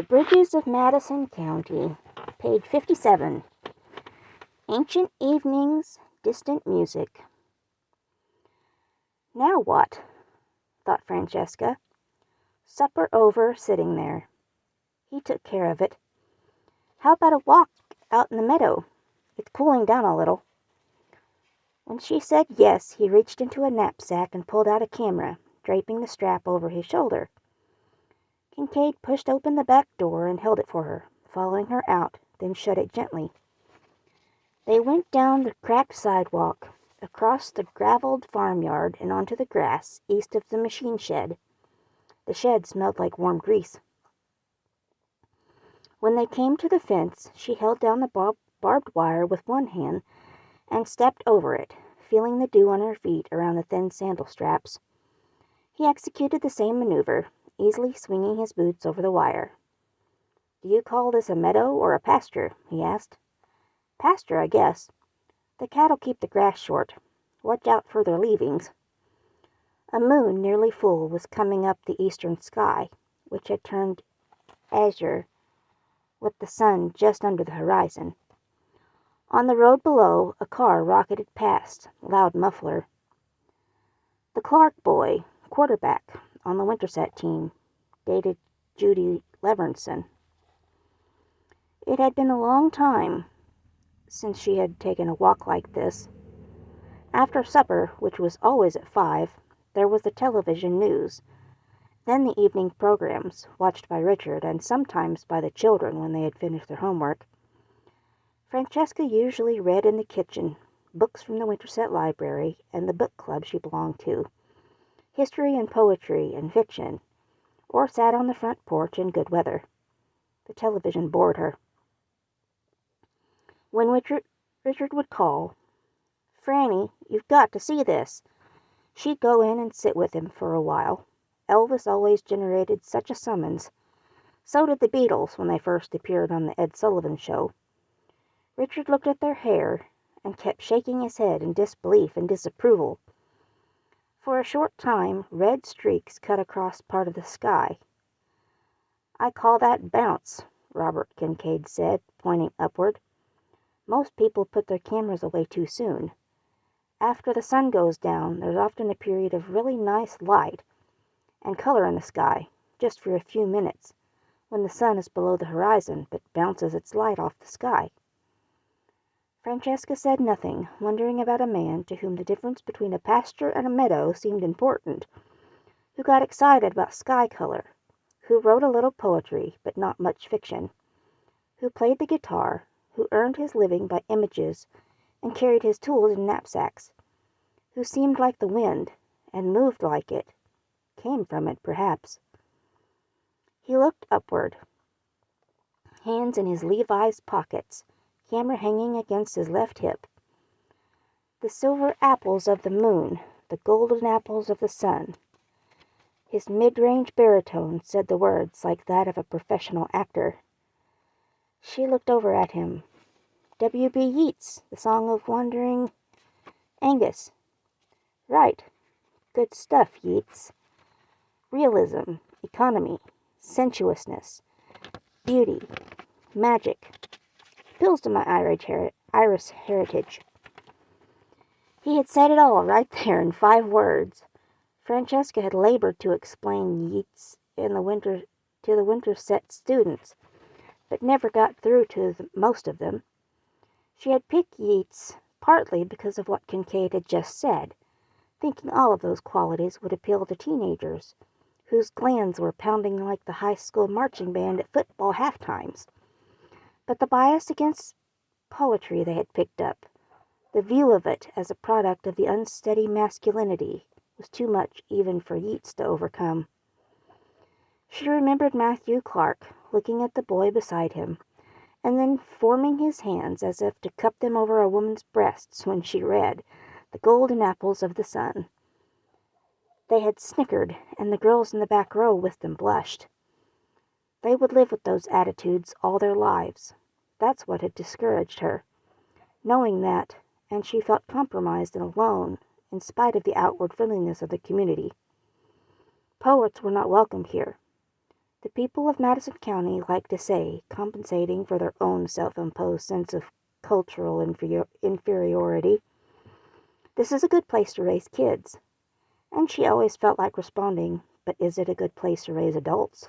Bridges of Madison County, page 57. Ancient evenings, distant music. Now what? Thought Francesca. Supper over, sitting there. He took care of it. How about a walk out in the meadow? It's cooling down a little. When she said yes, he reached into a knapsack and pulled out a camera, draping the strap over his shoulder. Kincaid pushed open the back door and held it for her, following her out, then shut it gently. They went down the cracked sidewalk, across the graveled farmyard and onto the grass east of the machine shed. The shed smelled like warm grease. When they came to the fence, she held down the barbed wire with one hand and stepped over it, feeling the dew on her feet around the thin sandal straps. He executed the same maneuver, easily swinging his boots over the wire. "Do you call this a meadow or a pasture?" he asked. "Pasture, I guess. The cattle keep the grass short. Watch out for their leavings." A moon nearly full was coming up the eastern sky, which had turned azure with the sun just under the horizon. On the road below, a car rocketed past, loud muffler. The Clark boy, quarterback on the Winterset team, dated Judy Leverinson. It had been a long time since she had taken a walk like this. After supper, which was always at 5, there was the television news, then the evening programs, watched by Richard and sometimes by the children when they had finished their homework. Francesca usually read in the kitchen, books from the Winterset Library and the book club she belonged to, history and poetry and fiction, or sat on the front porch in good weather. The television bored her. When Richard would call, "Franny, you've got to see this," she'd go in and sit with him for a while. Elvis always generated such a summons. So did the Beatles when they first appeared on the Ed Sullivan Show. Richard looked at their hair and kept shaking his head in disbelief and disapproval. For a short time, red streaks cut across part of the sky. "I call that bounce," Robert Kincaid said, pointing upward. "Most people put their cameras away too soon. After the sun goes down, there's often a period of really nice light and color in the sky, just for a few minutes, when the sun is below the horizon but bounces its light off the sky." Francesca said nothing, wondering about a man to whom the difference between a pasture and a meadow seemed important, who got excited about sky color, who wrote a little poetry but not much fiction, who played the guitar, who earned his living by images and carried his tools in knapsacks, who seemed like the wind and moved like it, came from it perhaps. He looked upward, hands in his Levi's pockets, camera hanging against his left hip. The silver apples of the moon, the golden apples of the sun. His mid-range baritone said the words like that of a professional actor. She looked over at him. "W.B. Yeats, the Song of Wandering Angus." "Right. Good stuff, Yeats. Realism, economy, sensuousness, beauty, magic. Appeals to my Irish heritage." He had said it all right there in 5 words. Francesca had labored to explain Yeats to the Winterset students, but never got through to most of them. She had picked Yeats partly because of what Kincaid had just said, thinking all of those qualities would appeal to teenagers, whose glands were pounding like the high school marching band at football half-times. But the bias against poetry they had picked up, the view of it as a product of the unsteady masculinity, was too much even for Yeats to overcome. She remembered Matthew Clark looking at the boy beside him, and then forming his hands as if to cup them over a woman's breasts when she read "The Golden Apples of the Sun." They had snickered, and the girls in the back row with them blushed. They would live with those attitudes all their lives. That's what had discouraged her. Knowing that, and she felt compromised and alone, in spite of the outward friendliness of the community. Poets were not welcome here. The people of Madison County like to say, compensating for their own self-imposed sense of cultural inferiority, "This is a good place to raise kids." And she always felt like responding, "But is it a good place to raise adults?"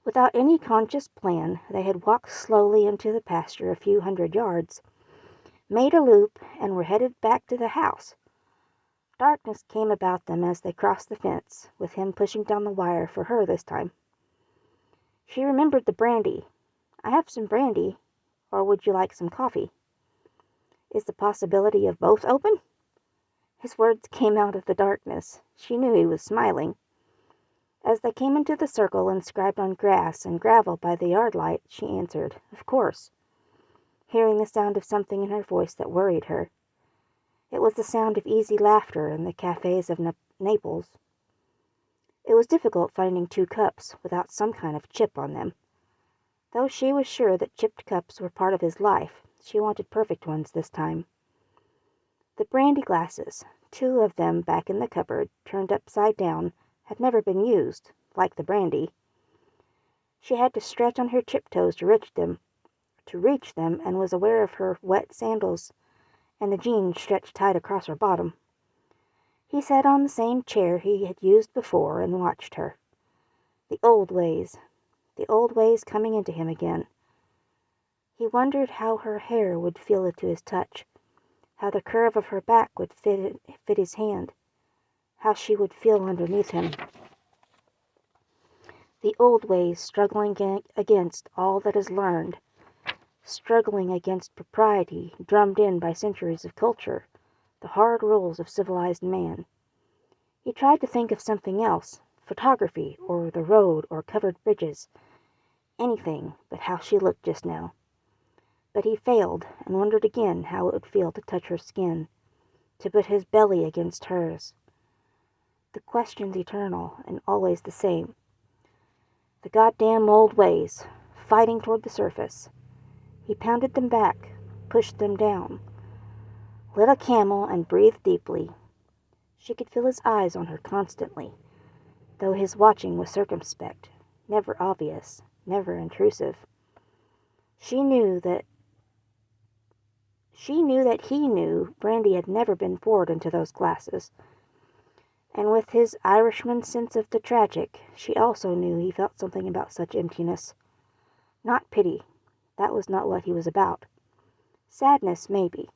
Without any conscious plan, they had walked slowly into the pasture a few hundred yards, made a loop, and were headed back to the house. Darkness came about them as they crossed the fence, with him pushing down the wire for her this time. She remembered the brandy. "I have some brandy, or would you like some coffee?" "Is the possibility of both open?" His words came out of the darkness. She knew he was smiling. As they came into the circle inscribed on grass and gravel by the yard light, she answered, "Of course," hearing the sound of something in her voice that worried her. It was the sound of easy laughter in the cafes of Naples. It was difficult finding 2 cups without some kind of chip on them. Though she was sure that chipped cups were part of his life, she wanted perfect ones this time. The brandy glasses, 2 of them back in the cupboard, turned upside down, had never been used, like the brandy. She had to stretch on her tiptoes to reach them, and was aware of her wet sandals and the jeans stretched tight across her bottom. He sat on the same chair he had used before and watched her. The old ways coming into him again. He wondered how her hair would feel to his touch, how the curve of her back would fit his hand, how she would feel underneath him. The old ways struggling against all that is learned, struggling against propriety drummed in by centuries of culture, the hard rules of civilized man. He tried to think of something else, photography, or the road, or covered bridges, anything but how she looked just now. But he failed, and wondered again how it would feel to touch her skin, to put his belly against hers. The questions eternal, and always the same. The goddamn old ways, fighting toward the surface. He pounded them back, pushed them down, lit a Camel and breathed deeply. She could feel his eyes on her constantly, though his watching was circumspect, never obvious, never intrusive. She knew that he knew brandy had never been poured into those glasses, and with his Irishman's sense of the tragic, she also knew he felt something about such emptiness. Not pity. That was not what he was about. Sadness, maybe.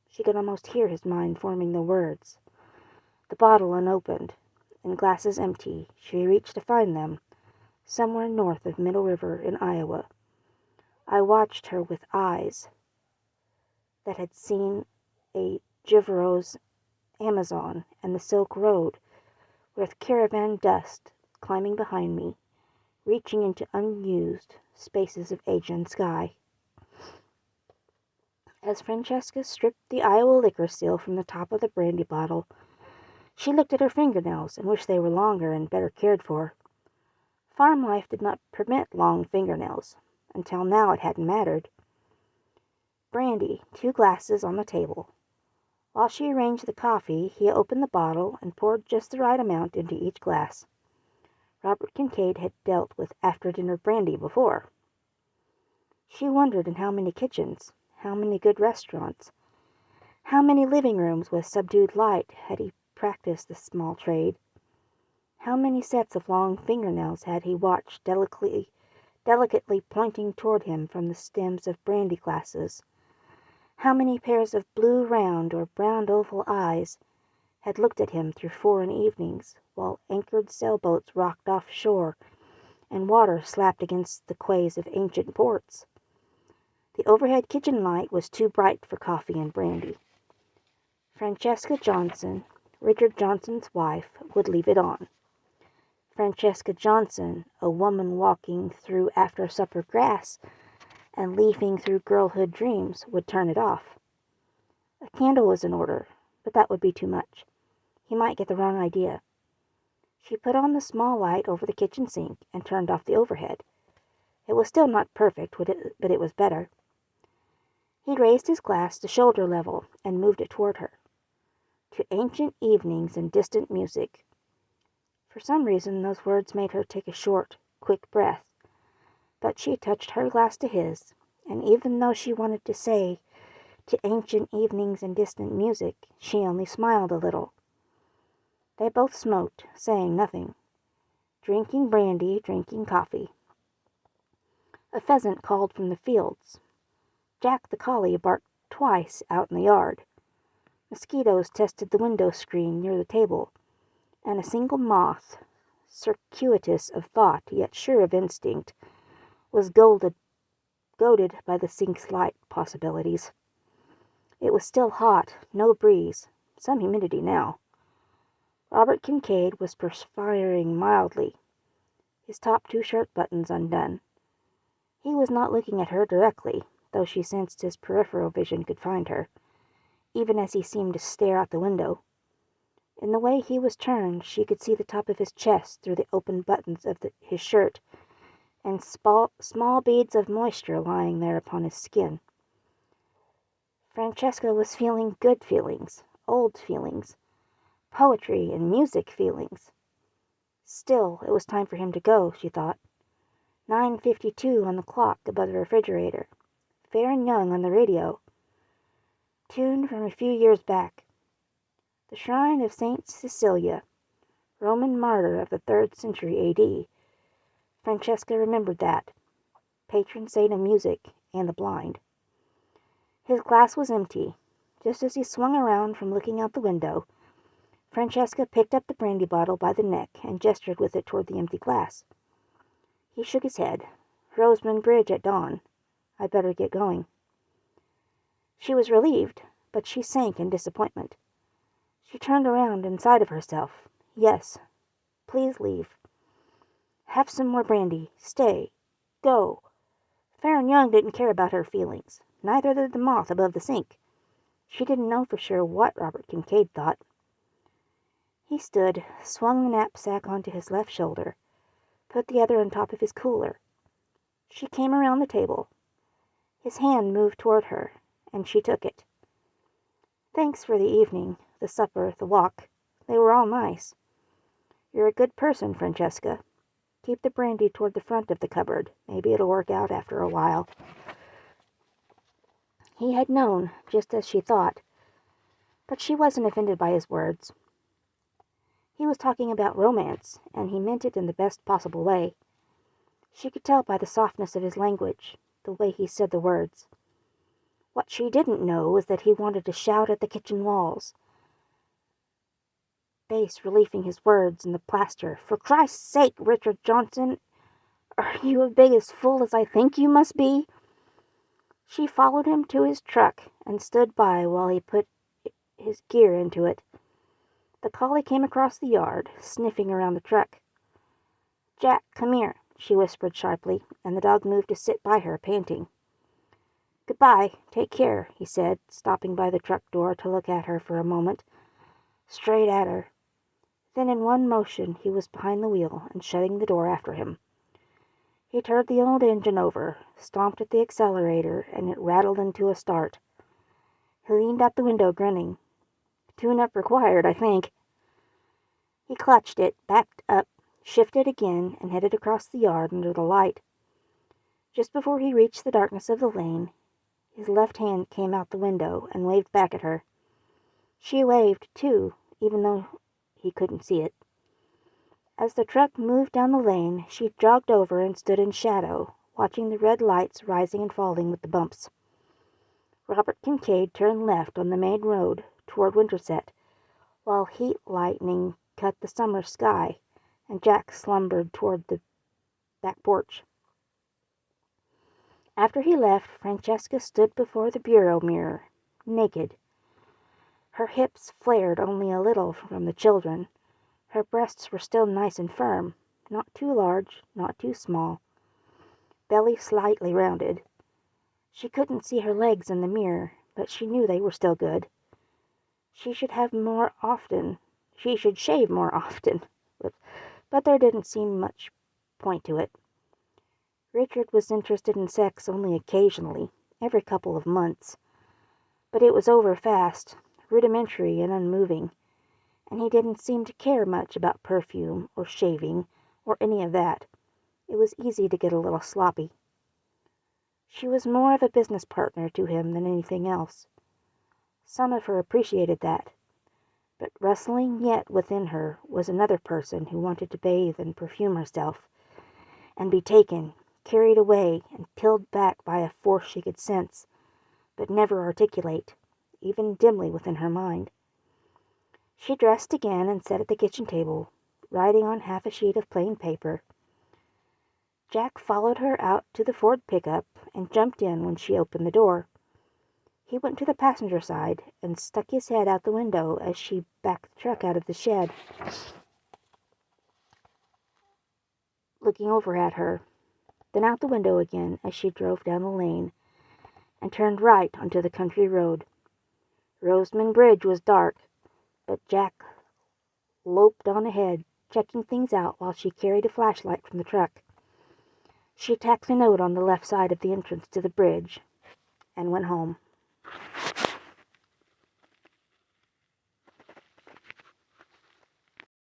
She could almost hear his mind forming the words. The bottle unopened, and glasses empty, she reached to find them, somewhere north of Middle River in Iowa. I watched her with eyes that had seen a Givero's Amazon and the Silk Road, with caravan dust climbing behind me, reaching into unused spaces of Asian sky. As Francesca stripped the Iowa liquor seal from the top of the brandy bottle, she looked at her fingernails and wished they were longer and better cared for. Farm life did not permit long fingernails. Until now it hadn't mattered. Brandy, 2 glasses on the table. While she arranged the coffee, he opened the bottle and poured just the right amount into each glass. Robert Kincaid had dealt with after-dinner brandy before. She wondered in how many kitchens, how many good restaurants, how many living rooms with subdued light had he practiced this small trade. How many sets of long fingernails had he watched delicately pointing toward him from the stems of brandy glasses. How many pairs of blue round or brown oval eyes had looked at him through foreign evenings, while anchored sailboats rocked offshore and water slapped against the quays of ancient ports. The overhead kitchen light was too bright for coffee and brandy. Francesca Johnson, Richard Johnson's wife, would leave it on. Francesca Johnson, a woman walking through after-supper grass and leafing through girlhood dreams, would turn it off. A candle was in order, but that would be too much. He might get the wrong idea. She put on the small light over the kitchen sink and turned off the overhead. It was still not perfect, but it was better. He raised his glass to shoulder level and moved it toward her. To ancient evenings and distant music. For some reason, those words made her take a short, quick breath. But she touched her glass to his, and even though she wanted to say, "to ancient evenings and distant music," she only smiled a little. They both smoked, saying nothing. Drinking brandy, drinking coffee. A pheasant called from the fields. Jack the collie barked twice out in the yard. Mosquitoes tested the window screen near the table, and a single moth, circuitous of thought yet sure of instinct, was goaded by the sink's light possibilities. It was still hot, no breeze, some humidity now. Robert Kincaid was perspiring mildly, his top 2 shirt buttons undone. He was not looking at her directly, though she sensed his peripheral vision could find her, even as he seemed to stare out the window. In the way he was turned, she could see the top of his chest through the open buttons of his shirt, and small beads of moisture lying there upon his skin. Francesca was feeling good feelings, old feelings, poetry and music feelings. Still, it was time for him to go, she thought. 9:52 on the clock above the refrigerator. Fair and Young on the radio. Tune from a few years back. The shrine of Saint Cecilia, Roman martyr of the 3rd century A.D. Francesca remembered that. Patron saint of music and the blind. His glass was empty. Just as he swung around from looking out the window, Francesca picked up the brandy bottle by the neck and gestured with it toward the empty glass. He shook his head. "Roseman Bridge at dawn. I'd better get going." She was relieved, but she sank in disappointment. She turned around inside of herself. Yes, please leave. Have some more brandy. Stay. Go. Fair and Young didn't care about her feelings. Neither did the moth above the sink. She didn't know for sure what Robert Kincaid thought. He stood, swung the knapsack onto his left shoulder, put the other on top of his cooler. She came around the table. His hand moved toward her, and she took it. "Thanks for the evening, the supper, the walk. They were all nice. You're a good person, Francesca. Keep the brandy toward the front of the cupboard. Maybe it'll work out after a while." He had known, just as she thought, but she wasn't offended by his words. He was talking about romance, and he meant it in the best possible way. She could tell by the softness of his language, the way he said the words. What she didn't know was that he wanted to shout at the kitchen walls, bass relieving his words in the plaster. "For Christ's sake, Richard Johnson, are you as big a fool as I think you must be?" She followed him to his truck and stood by while he put his gear into it. The collie came across the yard, sniffing around the truck. "Jack, come here," she whispered sharply, and the dog moved to sit by her, panting. "Goodbye, take care," he said, stopping by the truck door to look at her for a moment, straight at her. Then in one motion he was behind the wheel and shutting the door after him. He turned the old engine over, stomped at the accelerator, and it rattled into a start. He leaned out the window, grinning. "Tune-up required, I think." He clutched it, backed up, shifted again, and headed across the yard under the light. Just before he reached the darkness of the lane, his left hand came out the window and waved back at her. She waved, too, even though he couldn't see it. As the truck moved down the lane, she jogged over and stood in shadow, watching the red lights rising and falling with the bumps. Robert Kincaid turned left on the main road toward Winterset, while heat lightning cut the summer sky, and Jack slumbered toward the back porch. After he left, Francesca stood before the bureau mirror, naked. Her hips flared only a little from the children. Her breasts were still nice and firm, not too large, not too small. Belly slightly rounded. She couldn't see her legs in the mirror, but she knew they were still good. She should shave more often, but there didn't seem much point to it. Richard was interested in sex only occasionally, every couple of months. But it was over fast, rudimentary and unmoving. and he didn't seem to care much about perfume or shaving or any of that. It was easy to get a little sloppy. She was more of a business partner to him than anything else. Some of her appreciated that, but rustling yet within her was another person who wanted to bathe and perfume herself, and be taken, carried away, and pulled back by a force she could sense, but never articulate, even dimly within her mind. She dressed again and sat at the kitchen table, writing on half a sheet of plain paper. Jack followed her out to the Ford pickup and jumped in when she opened the door. He went to the passenger side and stuck his head out the window as she backed the truck out of the shed, looking over at her, then out the window again as she drove down the lane and turned right onto the country road. Roseman Bridge was dark, but Jack loped on ahead, checking things out while she carried a flashlight from the truck. She tacked the note on the left side of the entrance to the bridge and went home.